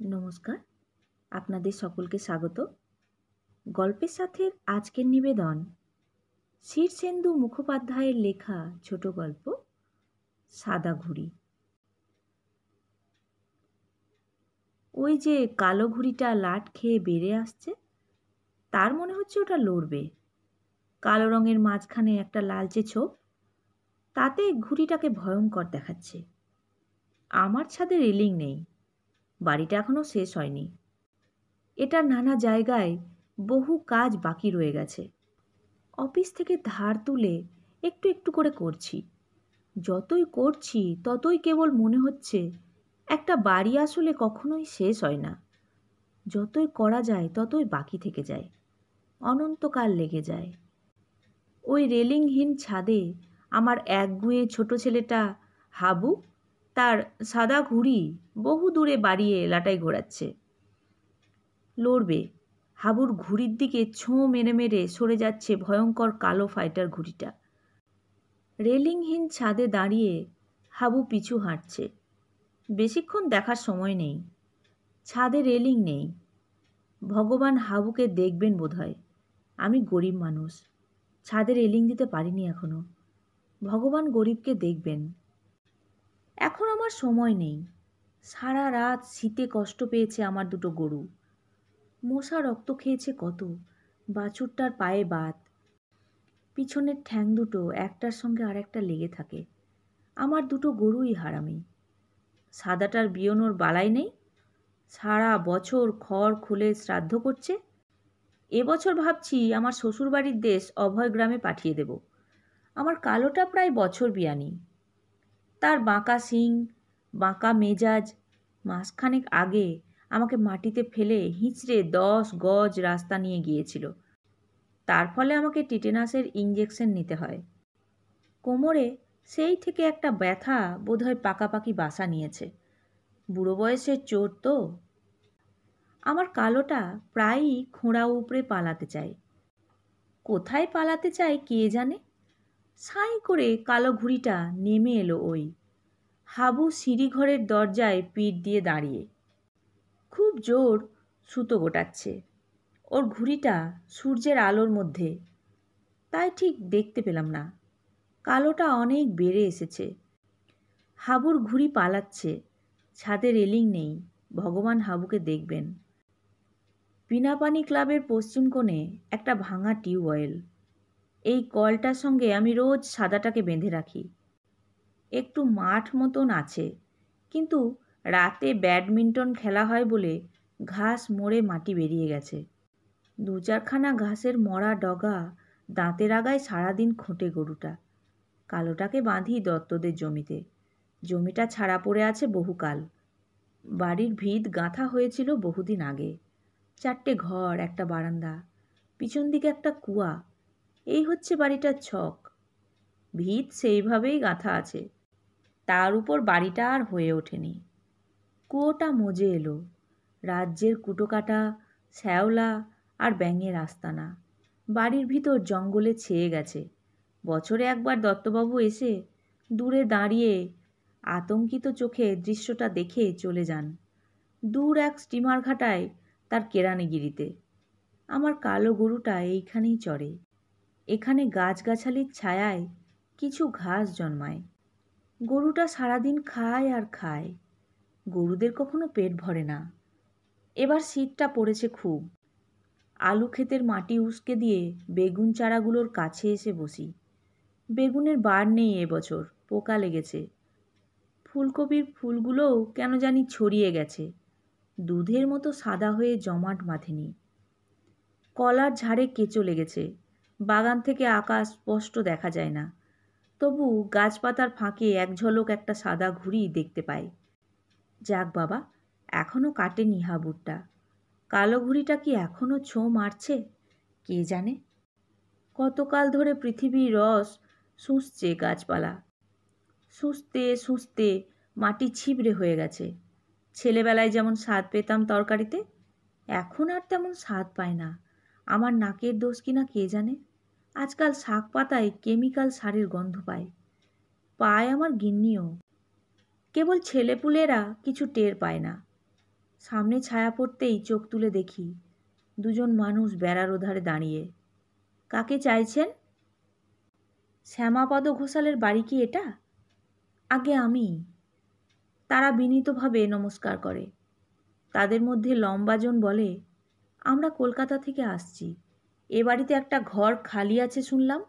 নমস্কার, আপনাদের সকলকে স্বাগত। গল্পের সাথের আজকের নিবেদন শীর্ষেন্দু মুখোপাধ্যায়ের লেখা ছোট গল্প সাদা ঘুড়ি। ওই যে কালো ঘুড়িটা লাট খেয়ে বেড়ে আসছে, তার মনে হচ্ছে ওটা লড়বে। কালো রঙের মাঝখানে একটা লালচে ছোপ, তাতে ঘুড়িটাকে ভয়ঙ্কর দেখাচ্ছে। আমার ছাদে রেলিং নেই, বাড়িটা এখনো শেষ হয়নি। এটার নানা জায়গায় বহু কাজ বাকি রয়ে গেছে। অফিস থেকে ধার তুলে একটু একটু করে করছি। যতই করছি ততই কেবল মনে হচ্ছে একটা বাড়ি আসলে কখনোই শেষ হয় না। যতই করা যায় ততই বাকি থেকে যায়, অনন্তকাল লেগে যায়। ওই রেলিংহীন ছাদে আমার একগুঁয়ে ছোট ছেলেটা হাবু তার সাদা ঘুড়ি বহু দূরে বাড়িয়ে লাটাই ঘোরাচ্ছে। লড়বে। হাবুর ঘুড়ির দিকে ছোঁ মেরে মেরে সরে যাচ্ছে ভয়ঙ্কর কালো ফাইটার ঘুড়িটা। রেলিংহীন ছাদে দাঁড়িয়ে হাবু পিছু হাঁটছে। বেশিক্ষণ দেখার সময় নেই। ছাদে রেলিং নেই। ভগবান হাবুকে দেখবেন বোধহয়। আমি গরিব মানুষ, ছাদে রেলিং দিতে পারিনি এখনো। ভগবান গরিবকে দেখবেন। এখন আমার সময় নেই। সারা রাত শীতে কষ্ট পেয়েছে আমার দুটো গরু। মশা রক্ত খেয়েছে কত, বাছুরটার পায়ে বাত। পিছনের ঠ্যাং দুটো একটার সঙ্গে আরেকটা লেগে থাকে। আমার দুটো গরুই হারামি। সাদাটার বিয়নোর বালাই নেই, সারা বছর খড় খুলে শ্রাদ্ধ করছে। এবছর ভাবছি আমার শ্বশুরবাড়ির দেশ অভয় গ্রামে পাঠিয়ে দেব। আমার কালোটা প্রায় বছর বিয়ানি। তার বাঁকা শিং, বাঁকা মেজাজ মাসখানেক আগে আমাকে মাটিতে ফেলে হিঁচড়ে 10 গজ রাস্তা নিয়ে গিয়েছিল। তার ফলে আমাকে টিটেনাসের ইঞ্জেকশন নিতে হয়। কোমরে সেই থেকে একটা ব্যথা বোধহয় পাকাপাকি বাসা নিয়েছে। বুড়ো বয়সের চোট তো। আমার কালোটা প্রায়ই খোঁড়া উপড়ে পালাতে চায়। কোথায় পালাতে চায় কে জানে। সাঁই করে কালো ঘুড়িটা নেমে এলো ওই। হাবু সিঁড়িঘরের দরজায় পিঠ দিয়ে দাঁড়িয়ে খুব জোর সুতো গোটাচ্ছে। ওর ঘুড়িটা সূর্যের আলোর মধ্যে, তাই ঠিক দেখতে পেলাম না। কালোটা অনেক বেড়ে এসেছে। হাবুর ঘুড়ি পালাচ্ছে। ছাদে রেলিং নেই। ভগবান হাবুকে দেখবেন। বিনাপানি ক্লাবের পশ্চিম কোণে একটা ভাঙা টিউবওয়েল। এই কলটার সঙ্গে আমি রোজ সাদাটাকে বেঁধে রাখি। একটু মাঠ মতন আছে, কিন্তু রাতে ব্যাডমিন্টন খেলা হয় বলে ঘাস মরে মাটি বেরিয়ে গেছে। 2-4খানা ঘাসের মরা ডগা দাঁতের আগায় সারাদিন খোঁটে গরুটা। কালোটাকে বাঁধি দত্তদের জমিতে। জমিটা ছাড়া পড়ে আছে বহুকাল। বাড়ির ভিত গাঁথা হয়েছিল বহুদিন আগে। 4টে ঘর, একটা বারান্দা, পিছন দিকে একটা কুয়া। এই হচ্ছে বাড়িটার ছক। ভিত সেইভাবেই গাঁথা আছে। তার উপর বাড়িটা আর হয়ে ওঠেনি। কুয়োটা মজে এলো। রাজ্যের কুটোকাটা, শ্যাওলা আর ব্যাঙের আস্তানা। বাড়ির ভিতর জঙ্গলে ছেয়ে গেছে। বছরে একবার দত্তবাবু এসে দূরে দাঁড়িয়ে আতঙ্কিত চোখে দৃশ্যটা দেখে চলে যান। দূর এক স্টিমার ঘাটায় তার কেরানিগিরিতে। আমার কালো গরুটা এইখানেই চড়ে। এখানে গাছগাছালির ছায়ায় কিছু ঘাস জন্মায়। গরুটা সারাদিন খায় আর খায়। গরুদের কখনো পেট ভরে না। এবার শীতটা পড়েছে খুব। আলু ক্ষেতের মাটি উস্কে দিয়ে বেগুন চারাগুলোর কাছে এসে বসি। বেগুনের বার নেই এবছর, পোকা লেগেছে। ফুলকপির ফুলগুলোও কেন জানি ছড়িয়ে গেছে, দুধের মতো সাদা হয়ে জমাট বাঁধেনি। কলার ঝাড়ে কেঁচো লেগেছে। বাগান থেকে আকাশ স্পষ্ট দেখা যায় না, তবু গাছপাতার ফাঁকে এক ঝলক একটা সাদা ঘুড়ি দেখতে পাই। যাক বাবা, এখনও কাটেনি হাবুরটা। কালো ঘুড়িটা কি এখনও ছোঁ মারছে কে জানে। কতকাল ধরে পৃথিবীর রস শুষছে গাছপালা। শুষতে শুষতে মাটি ছিবড়ে হয়ে গেছে। ছেলেবেলায় যেমন স্বাদ পেতাম তরকারিতে, এখন আর তেমন স্বাদ পায় না। আমার নাকের দোষ কিনা কে জানে। আজকাল শাক পাতায় কেমিক্যাল সারের গন্ধ পায়। পায় আমার গিন্নিও। কেবল ছেলেপুলেরা কিছু টের পায় না। সামনে ছায়া পড়তেই চোখ তুলে দেখি দুজন মানুষ বেড়ার ওধারে দাঁড়িয়ে। কাকে চাইছেন? শ্যামাপদ ঘোষালের বাড়ি কি এটা? আগে আমি। তারা বিনীতভাবে নমস্কার করে। তাদের মধ্যে লম্বাজন বলে, আমরা কলকাতা থেকে আসছি। এ বাড়িতে একটা ঘর খালি আছে শুনলাম।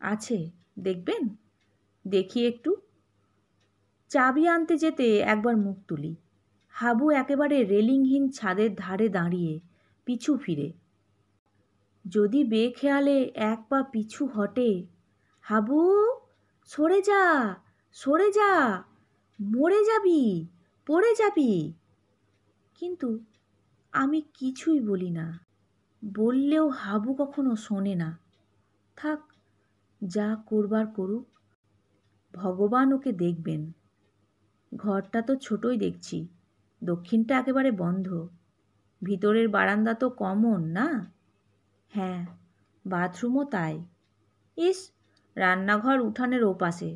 আছে, দেখবেন? দেখি একটু। চাবি আনতে যেতে একবার মুখ তুলি। হাবু একেবারে রেলিংহীন ছাদের ধারে দাঁড়িয়ে পিছু ফিরে। যদি বেখেয়ালে এক পা পিছু হটে, হাবু সরে যা, সরে যা, মরে যাবি, পড়ে যাবি। কিন্তু আমি কিছুই বলি না। বললেও হাবু কখনো শোনে না। থাক, যা করবার করুক, ভগবান ওকে দেখবেন। ঘরটা তো ছোটই দেখছি, দক্ষিণটা একেবারে বন্ধ। ভিতরের বারান্দা তো কমন না? হ্যাঁ, বাথরুমও তাই। ইস, রান্নাঘর উঠানের ওপাশে।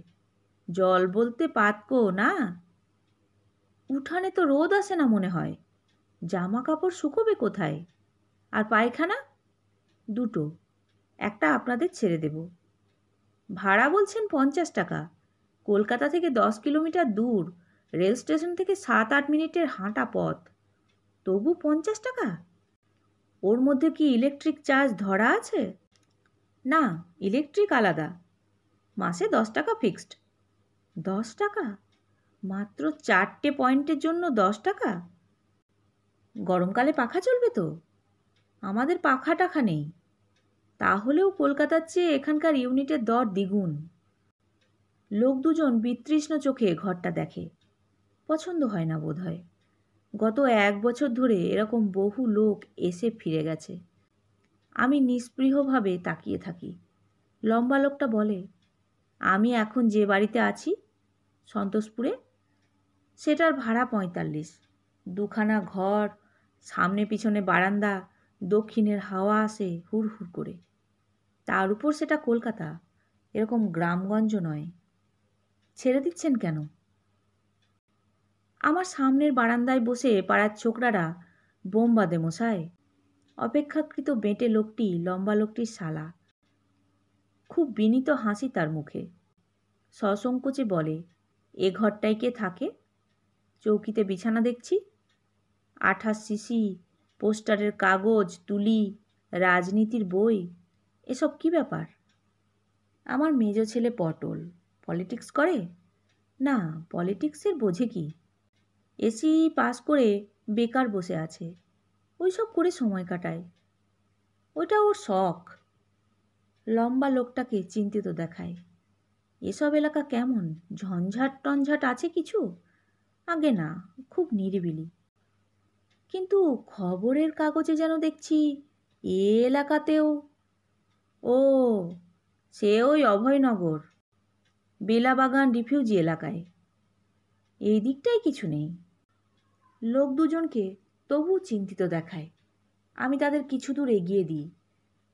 জল বলতে পাতকো না? উঠানে তো রোদ আসে না মনে হয়। জামা কাপড় শুকোবে কোথায়? আর পায়খানা? দুটো, একটা আপনাদের ছেড়ে দেব। ভাড়া বলছেন 50 টাকা। কলকাতা থেকে 10 কিলোমিটার দূর, রেল স্টেশন থেকে 7-8 মিনিটের হাঁটা পথ। তবু 50 টাকা? ওর মধ্যে কি ইলেকট্রিক চার্জ ধরা আছে? না, ইলেকট্রিক আলাদা। মাসে 10 টাকা ফিক্সড। 10 টাকা? মাত্র 4টে পয়েন্টের জন্য 10 টাকা? গরমকালে পাখা চলবে তো? আমাদের পাখা টাখা নেই। তাহলেও কলকাতার চেয়ে এখানকার ইউনিটের দর দ্বিগুণ। লোক দুজন বিতৃষ্ণ চোখে ঘরটা দেখে। পছন্দ হয় না বোধ হয়। গত 1 বছর ধরে এরকম বহু লোক এসে ফিরে গেছে। আমি নিস্পৃহভাবে তাকিয়ে থাকি। লম্বা লোকটা বলে, আমি এখন যে বাড়িতে আছি সন্তোষপুরে, সেটার ভাড়া 45। দুখানা ঘর, সামনে পিছনে বারান্দা, দক্ষিণের হাওয়া আসে হুড় হুড় করে। তার উপর সেটা কলকাতা, এরকম গ্রামগঞ্জ নয়। ছেড়ে দিচ্ছেন কেন? আমার সামনের বারান্দায় বসে পাড়ার ছোকরারা বোম বাঁধে মশাই। অপেক্ষাকৃত বেঁটে লোকটি লম্বা লোকটির শালা। খুব বিনীত হাসি তার মুখে। সসংকোচে বলে, এ ঘরটায় কে থাকে? চৌকিতে বিছানা দেখছি। 28 শিশি, পোস্টারের কাগজ, তুলি, রাজনীতির বই, এসব কি ব্যাপার? আমার মেজ ছেলে পটল পলিটিক্স করে? না, পলিটিক্সের বোঝে কি। এসি পাস করে বেকার বসে আছে, ওইসব করে সময় কাটায়। ওইটা ওর শখ। লম্বা লোকটাকে চিন্তিত দেখায়। এসব এলাকা কেমন? ঝঞ্ঝাট টঞ্ঝাট আছে কিছু? আগে না, খুব নিরিবিলি। কিন্তু খবরের কাগজে যেন দেখছি এ এলাকাতেও। ও, সে ওই অভয়নগর, বেলাবাগান রিফিউজি এলাকায়। এই দিকটাই কিছু নেই। লোক দুজনকে তবু চিন্তিত দেখায়। আমি তাদের কিছু দূর এগিয়ে দিই।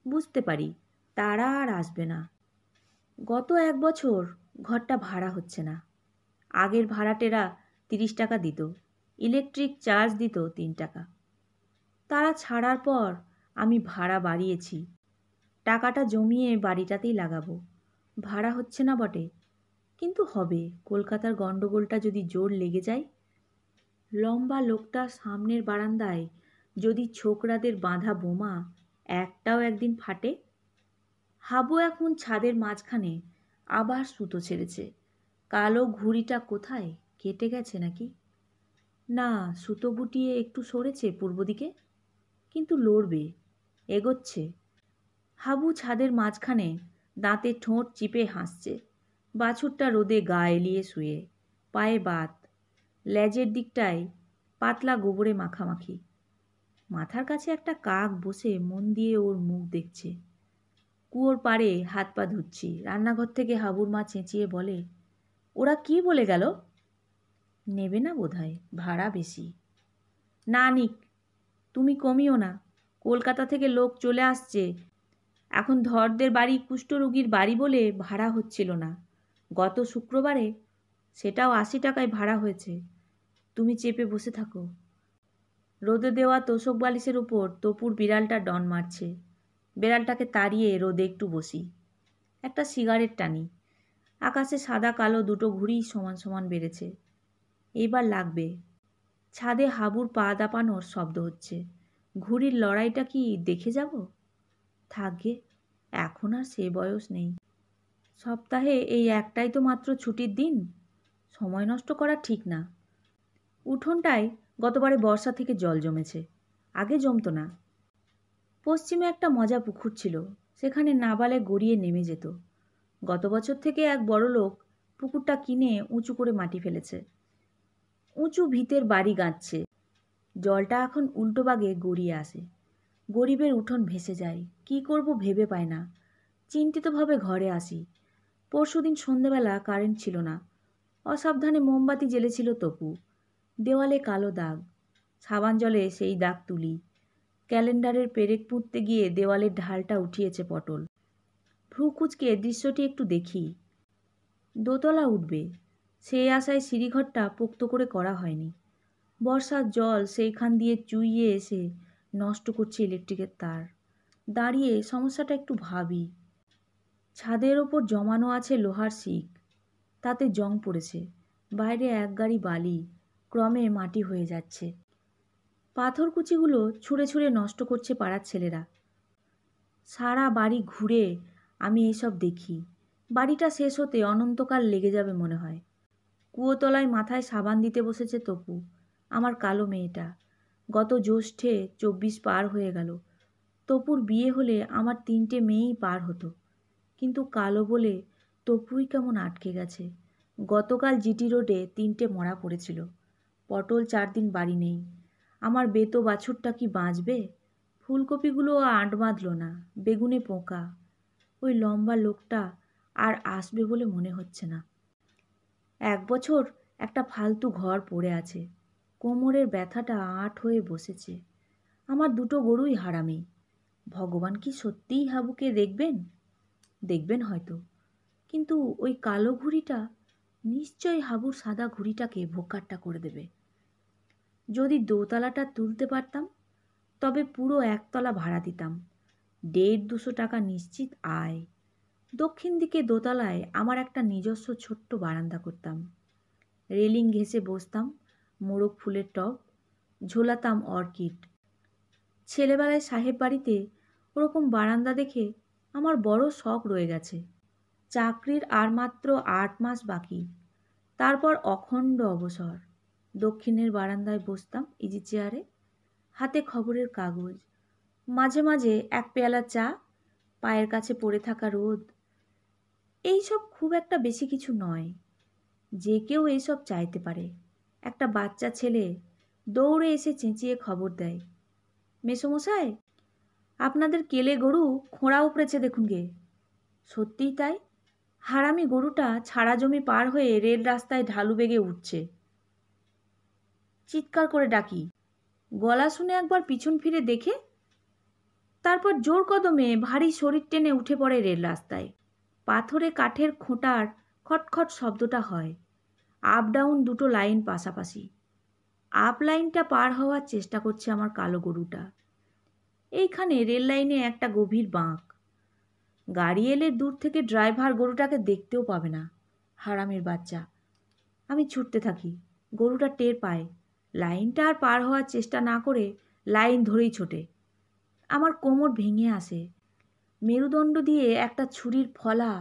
বুঝতে পারি তারা আর আসবে না। গত 1 বছর ঘরটা ভাড়া হচ্ছে না। আগের ভাড়াটেরা 30 টাকা দিত, ইলেকট্রিক চার্জ দিত 3 টাকা। তারা ছাড়ার পর আমি ভাড়া বাড়িয়েছি। টাকাটা জমিয়ে বাড়িটাতেই লাগাবো। ভাড়া হচ্ছে না বটে, কিন্তু হবে। কলকাতার গণ্ডগোলটা যদি জোর লেগে যায়। লম্বা লোকটা সামনের বারান্দায় যদি ছোকরাদের বাঁধা বোমা একটাও একদিন ফাটে। হাবু এখন ছাদের মাঝখানে আবার সুতো ছেড়েছে। কালো ঘুড়িটা কোথায়, কেটে গেছে নাকি? না, সুতো গুটিয়ে একটু সরেছে পূর্ব দিকে, কিন্তু লড়বে, এগোচ্ছে। হাবু ছাদের মাঝখানে দাঁতে ঠোঁট চিপে হাসছে। বাছুরটা রোদে গা এলিয়ে শুয়ে, পায়ে বাত, লেজের দিকটায় পাতলা গোবরে মাখামাখি। মাথার কাছে একটা কাক বসে মন দিয়ে ওর মুখ দেখছে। কুয়োর পাড়ে হাত পা ধুচ্ছি। রান্নাঘর থেকে হাবুর মা চেঁচিয়ে বলে, ওরা কি বলে গেল? নেবে না বোধহয়, ভাড়া বেশি। না নিক, তুমি কমিও না। কলকাতা থেকে লোক চলে আসছে। এখন ধরদের বাড়ি কুষ্ঠরোগীর বাড়ি বলে ভাড়া হচ্ছিল না। গত শুক্রবারে সেটাও 80 টাকায় ভাড়া হয়েছে। তুমি চেপে বসে থাকো। রোদে দেওয়া তোশক বালিশের উপর তপুর বিড়ালটা ডন মারছে। বিড়ালটাকে তাড়িয়ে রোদে একটু বসি, একটা সিগারেট টানি। আকাশে সাদা কালো দুটো ঘুড়ি সমান সমান বেড়েছে। এইবার লাগবে। ছাদে হাবুর পা দাপানোর শব্দ হচ্ছে। ঘুড়ির লড়াইটা কি দেখে যাব? থাকবে, এখন আর সে বয়স নেই। সপ্তাহে এই একটাই তো মাত্র ছুটির দিন, সময় নষ্ট করা ঠিক না। উঠোনটায় গতবারে বর্ষা থেকে জল জমেছে, আগে জমতো না। পশ্চিমে একটা মজা পুকুর ছিল, সেখানে নাবালে গড়িয়ে নেমে যেত। গত বছর থেকে এক বড়লোক পুকুরটা কিনে উঁচু করে মাটি ফেলেছে, উঁচু ভিতের বাড়ি গাঁথছে। জলটা এখন উল্টো বাগে গড়িয়ে আসে। গরিবের উঠোন ভেসে যায়, কি করব ভেবে পায় না। চিন্তিতভাবে ঘরে আসি। পরশুদিন সন্ধেবেলা কারেন্ট ছিল না। অসাবধানে মোমবাতি জ্বেলেছিল তপু। দেওয়ালে কালো দাগ। সাবান জলে সেই দাগ তুলি। ক্যালেন্ডারের পেরেক পুঁততে গিয়ে দেওয়ালের ঢালটা উঠিয়েছে পটল। ভ্রু কুঁচকে দৃশ্যটি একটু দেখি। দোতলা উঠবে, সেই আশায় সিঁড়িঘরটা পোক্ত করে করা হয়নি। বর্ষার জল সেইখান দিয়ে চুইয়ে এসে নষ্ট করছে ইলেকট্রিকের তার। দাঁড়িয়ে সমস্যাটা একটু ভাবি। ছাদের ওপর জমানো আছে লোহার শিক, তাতে জং পড়েছে। বাইরে এক গাড়ি বালি, ক্রমে মাটি হয়ে যাচ্ছে। পাথরকুচিগুলো ছুঁড়ে ছুঁড়ে নষ্ট করছে পাড়ার ছেলেরা। সারা বাড়ি ঘুরে আমি এসব দেখি। বাড়িটা শেষ হতে অনন্তকাল লেগে যাবে মনে হয়। কুয়োতলায় মাথায় সাবান দিতে বসেছে তপু, আমার কালো মেয়েটা। গত জ্যৈষ্ঠে 24 পার হয়ে গেল। তপুর বিয়ে হলে আমার 3টে মেয়েই পার হতো, কিন্তু কালো বলে তপুই কেমন আটকে গেছে। গতকাল জিটি রোডে 3টে মরা পড়েছিল। পটল 4 দিন বাড়ি নেই। আমার বেতো বাছুরটা কি বাঁচবে? ফুলকপিগুলো আঁট বাঁধল না, বেগুনে পোকা। ওই লম্বা লোকটা আর আসবে বলে মনে হচ্ছে না। 1 বছর একটা ফালতু ঘর পড়ে আছে। কোমরের ব্যথাটা আঁট হয়ে বসেছে। আমার 2টো গরুই হারামি। ভগবান কি সত্যিই হাবুকে দেখবেন? দেখবেন হয়তো, কিন্তু ওই কালো ঘুড়িটা নিশ্চয়ই হাবুর সাদা ঘুড়িটাকে ভোকাট্টা করে দেবে। যদি দোতলাটা তুলতে পারতাম, তবে পুরো 1 তলা ভাড়া দিতাম। 150-200 টাকা নিশ্চিত আয়। দক্ষিণ দিকে দোতলায় আমার একটা নিজস্ব ছোট্ট বারান্দা করতাম। রেলিং ঘেঁষে বসতাম, মোরগ ফুলের টব, ঝোলাতাম অর্কিড। ছেলেবেলায় সাহেব বাড়িতে ওরকম বারান্দা দেখে আমার বড় শখ রয়ে গেছে। চাকরির আর মাত্র 8 মাস বাকি, তারপর অখণ্ড অবসর। দক্ষিণের বারান্দায় বসতাম ইজি চেয়ারে, হাতে খবরের কাগজ, মাঝে মাঝে 1 পেয়ালা চা, পায়ের কাছে পড়ে থাকা রোদ। এইসব খুব একটা বেশি কিছু নয়, যে কেউ এইসব চাইতে পারে। একটা বাচ্চা ছেলে দৌড়ে এসে চেঁচিয়ে খবর দেয়, মেসোমশাই, আপনাদের কেলে গরু খোঁড়া উপড়েছে দেখুন গে। সত্যিই তাই। হারামি গরুটা ছাড়া জমি পার হয়ে রেল রাস্তায় ঢালু বেগে উঠছে। চিৎকার করে ডাকি, গলা শুনে একবার পিছন ফিরে দেখে, তারপর জোর কদমে ভারী শরীর টেনে উঠে পড়ে রেল রাস্তায়। পাথরে কাঠের খোঁটার খটখট শব্দটা হয়। আপ ডাউন 2টো লাইন পাশাপাশি। আপ লাইনটা পার হওয়ার চেষ্টা করছে আমার কালো গরুটা। এইখানে রেল লাইনে একটা গভীর বাঁক। গাড়ি এলে দূর থেকে ড্রাইভার গরুটাকে দেখতেও পাবে না। হারামির বাচ্চা। আমি ছুটতে থাকি। গরুটা টের পায়। লাইনটা আর পার হওয়ার চেষ্টা না করে লাইন ধরেই ছোটে। আমার কোমর ভেঙে আসে। মেরুদণ্ড দিয়ে একটা ছুরির ফলা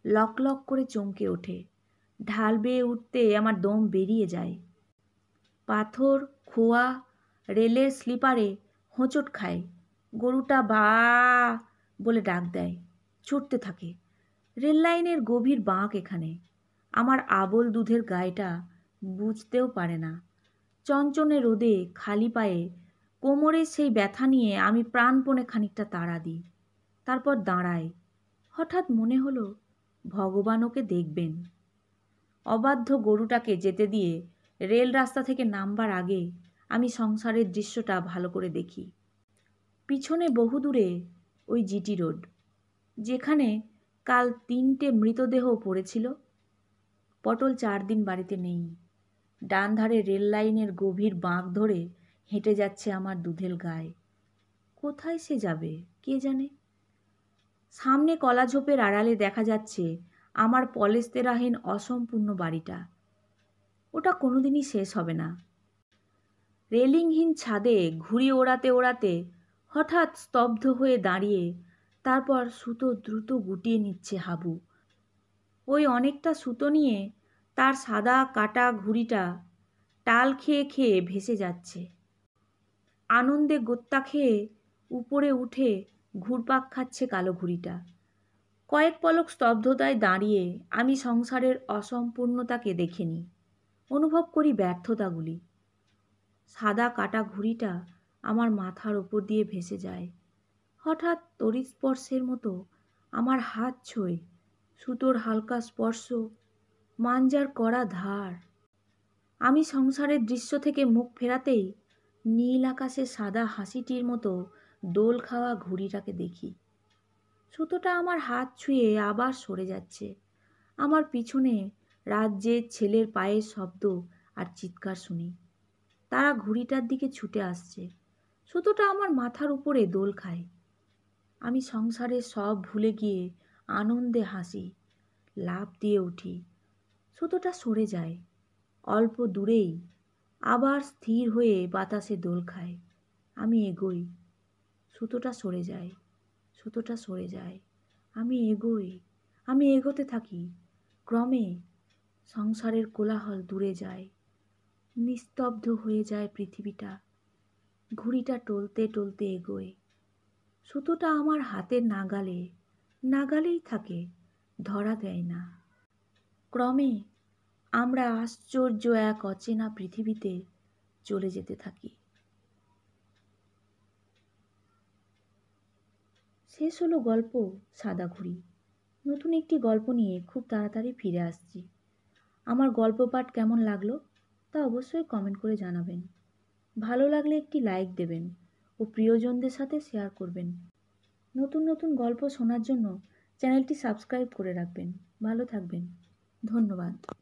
লক লক করে চমকে ওঠে। ঢাল বেয়ে উঠতে আমার দম বেরিয়ে যায়। পাথর, খোয়া, রেলের স্লিপারে হোঁচট খায়। গরুটা বা বলে ডাক দেয়, ছুটতে থাকে। রেল লাইনের গভীর বাঁক এখানে। আমার আবল দুধের গায়েটা বুঝতেও পারে না। চঞ্চনে রোদে খালি পায়ে কোমরের সেই ব্যথা নিয়ে আমি প্রাণপণে খানিকটা তাড়া দিই। তারপর দাঁড়াই। হঠাৎ মনে হলো ভগবান ওকে দেখবেন। অবাধ্য গরুটাকে যেতে দিয়ে রেল রাস্তা থেকে নামবার আগে আমি সংসারের দৃশ্যটা ভালো করে দেখি। পিছনে বহুদূরে ওই জিটি রোড, যেখানে কাল 3টে মৃতদেহ পড়েছিল। পটল 4 দিন বাড়িতে নেই। ডান ধারে রেল লাইনের গভীর বাঁক ধরে হেঁটে যাচ্ছে আমার দুধেল গায়ে। কোথায় সে যাবে কে জানে। সামনে কলাঝোপের আড়ালে দেখা যাচ্ছে আমার পলেস্তেরাহীন অসম্পূর্ণ বাড়িটা। ওটা কোনোদিনই শেষ হবে না। রেলিংহীন ছাদে ঘুড়ি ওড়াতে ওড়াতে হঠাৎ স্তব্ধ হয়ে দাঁড়িয়ে তারপর সুতো দ্রুত গুটিয়ে নিচ্ছে হাবু। ওই অনেকটা সুতো নিয়ে তার সাদা কাটা ঘুড়িটা টাল খেয়ে খেয়ে ভেসে যাচ্ছে। আনন্দে গোত্তা খেয়ে উপরে উঠে ঘুরপাক খাচ্ছে কালো ঘুড়িটা। কয়েক পলক স্তব্ধতায় দাঁড়িয়ে আমি সংসারের অসম্পূর্ণতাকে দেখে নিই, অনুভব করি ব্যর্থতাগুলি। সাদা কাটা ঘুড়িটা আমার মাথার ওপর দিয়ে ভেসে যায়। হঠাৎ তড়িৎস্পর্শের মতো আমার হাত ছোঁয় সুতোর হালকা স্পর্শ, মাঞ্জার কড়া ধার। আমি সংসারের দৃশ্য থেকে মুখ ফেরাতেই নীল আকাশে সাদা হাসিটির মতো দোল খাওয়া ঘুড়িটাকে দেখি। সুতোটা আমার হাত ছুঁয়ে আবার সরে যাচ্ছে। আমার পিছনে রাজ্যের ছেলের পায়ের শব্দ আর চিৎকার শুনি। তারা ঘুড়িটার দিকে ছুটে আসছে। সুতোটা আমার মাথার উপরে দোল খায়। আমি সংসারের সব ভুলে গিয়ে আনন্দে হাসি, লাফ দিয়ে উঠি। সুতোটা সরে যায়। অল্প দূরেই আবার স্থির হয়ে বাতাসে দোল খায়। আমি এগোই। সুতোটা সরে যায়, সুতোটা সরে যায়। আমি এগোই, আমি এগোতে থাকি। ক্রমে সংসারের কোলাহল দূরে যায়। নিস্তব্ধ হয়ে যায় পৃথিবীটা। ঘুড়িটা টলতে টলতে এগোয়। সুতোটা আমার হাতের নাগালেই থাকে, ধরা দেয় না। ক্রমে আমরা আশ্চর্য এক অচেনা পৃথিবীতে চলে যেতে থাকি। শেষ হলো গল্প সাদা ঘুড়ি। নতুন একটি গল্প নিয়ে খুব তাড়াতাড়ি ফিরে আসছি। আমার গল্প পাঠ কেমন লাগলো তা অবশ্যই কমেন্ট করে জানাবেন। ভালো লাগলে একটি লাইক দেবেন ও প্রিয়জনদের সাথে শেয়ার করবেন। নতুন নতুন গল্প শোনার জন্য চ্যানেলটি সাবস্ক্রাইব করে রাখবেন। ভালো থাকবেন। ধন্যবাদ।